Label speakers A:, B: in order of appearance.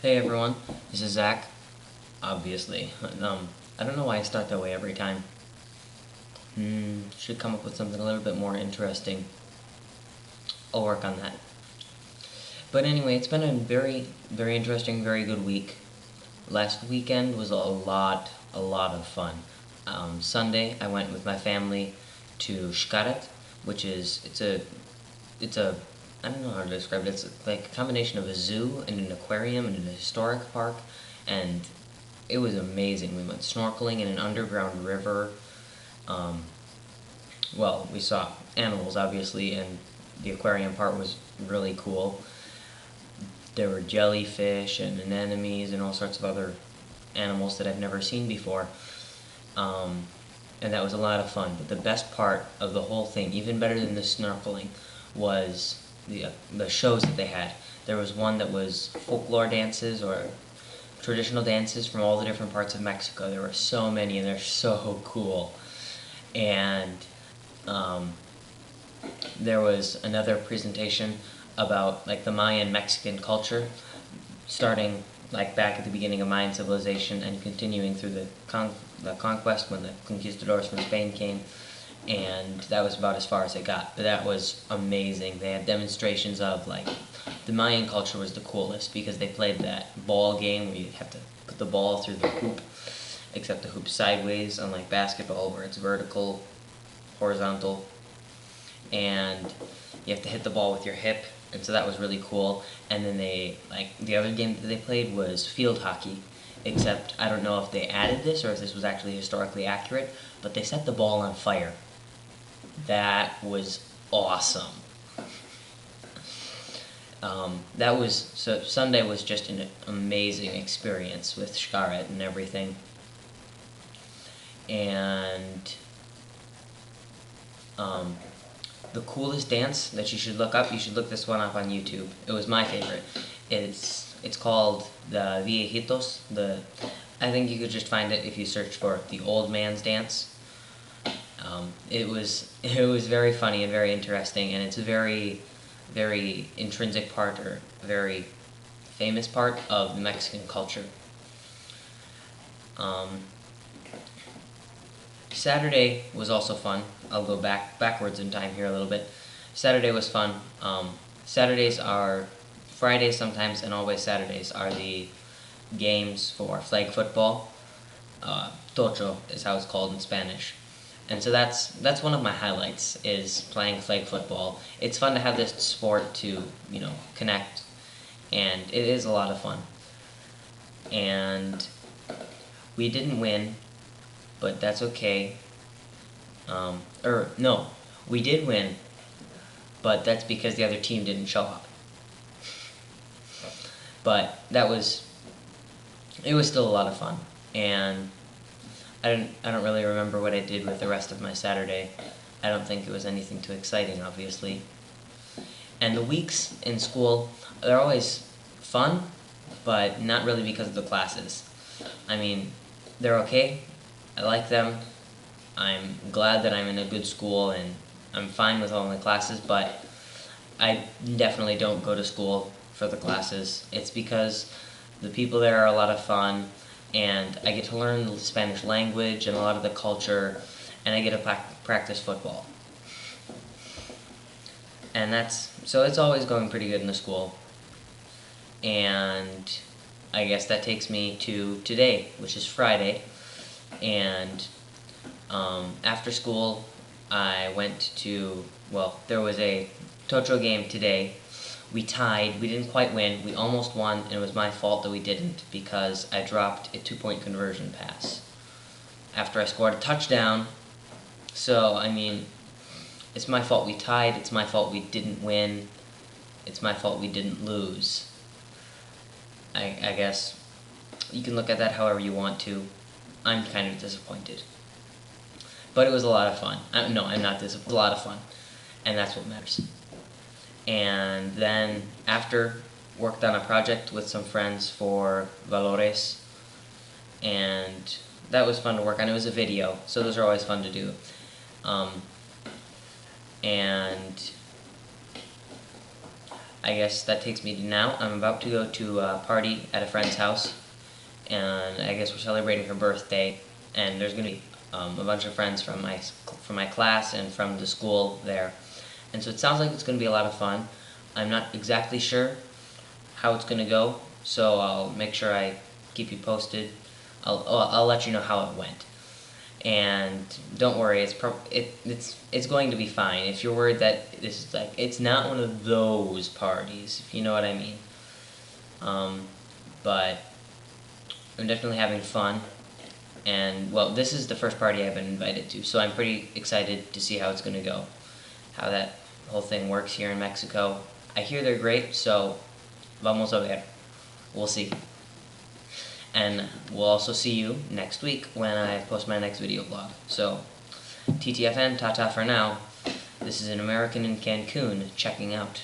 A: Hey everyone, this is Zach. Obviously, I don't know why I start that way every time. Should come up with something a little bit more interesting. I'll work on that. But anyway, it's been a very, very interesting, very good week. Last weekend was a lot of fun. Sunday, I went with my family to Xcaret, which is it's a I don't know how to describe it. It's like a combination of a zoo and an aquarium and a historic park, and it was amazing. We went snorkeling in an underground river. Um, well, we saw animals obviously, and the aquarium part was really cool. There were jellyfish and anemones and all sorts of other animals that I've never seen before. Um, and that was a lot of fun. But the best part of the whole thing, even better than the snorkeling, was the shows that they had. There was one that was folklore dances or traditional dances from all the different parts of Mexico. There were so many, and they're so cool. And um, there was another presentation about like the Mayan Mexican culture, starting like back at the beginning of Mayan civilization and continuing through the conquest when the conquistadors from Spain came, and that was about as far as it got. But that was amazing. They had demonstrations of like the Mayan culture was the coolest because they played that ball game where you have to put the ball through the hoop, except the hoop's sideways, unlike basketball where it's vertical, horizontal, and you have to hit the ball with your hip, and so that was really cool. And then the other game that they played was field hockey, except I don't know if they added this or if this was actually historically accurate, but they set the ball on fire. That was awesome. So Sunday was just an amazing experience with Xcaret and everything. And the coolest dance that you should look up, you should look this one up on YouTube. It was my favorite. It's called the Viejitos. I think you could just find it if you search for the old man's dance. It was very funny and very interesting, and it's a very intrinsic part or very famous part of the Mexican culture. Saturday was also fun. I'll go backwards in time here a little bit. Saturday was fun. Saturdays are Fridays sometimes, and always Saturdays are the games for flag football. Tocho is how it's called in Spanish. And so that's one of my highlights is playing flag football. It's fun to have this sport to connect, and it is a lot of fun. And we didn't win, but that's okay. No, we did win, but that's because the other team didn't show up. But it was still a lot of fun, and I don't really remember what I did with the rest of my Saturday. I don't think it was anything too exciting, obviously. And the weeks in school, they're always fun, but not really because of the classes. I mean, they're okay. I like them. I'm glad that I'm in a good school, and I'm fine with all my classes, but I definitely don't go to school for the classes. It's because the people there are a lot of fun, and I get to learn the Spanish language and a lot of the culture, and I get to practice football. And so it's always going pretty good in the school. And I guess that takes me to today, which is Friday. And after school, I went to, there was a Tocho game today. We tied. We didn't quite win. We almost won, and it was my fault that we didn't because I dropped a 2-point conversion pass after I scored a touchdown. So, I mean, it's my fault we tied. It's my fault we didn't win. It's my fault we didn't lose. I guess you can look at that however you want to. I'm kind of disappointed. But it was a lot of fun. No, I'm not disappointed. It was a lot of fun. And that's what matters. And then after, worked on a project with some friends for Valores. And that was fun to work on. It was a video, so those are always fun to do. And I guess that takes me to now. I'm about to go to a party at a friend's house, and I guess we're celebrating her birthday. And there's gonna be a bunch of friends from my class and from the school there, and so it sounds like it's gonna be a lot of fun. I'm not exactly sure how it's gonna go, so I'll make sure I keep you posted. I'll let you know how it went. And don't worry, it's going to be fine. If you're worried that this is like, it's not one of those parties, if you know what I mean. But I'm definitely having fun, and well, this is the first party I've been invited to, so I'm pretty excited to see how it's gonna go, how that whole thing works here in Mexico. I hear they're great, so vamos a ver. We'll see. And we'll also see you next week when I post my next video blog. So, TTFN, ta-ta for now. This is an American in Cancun checking out.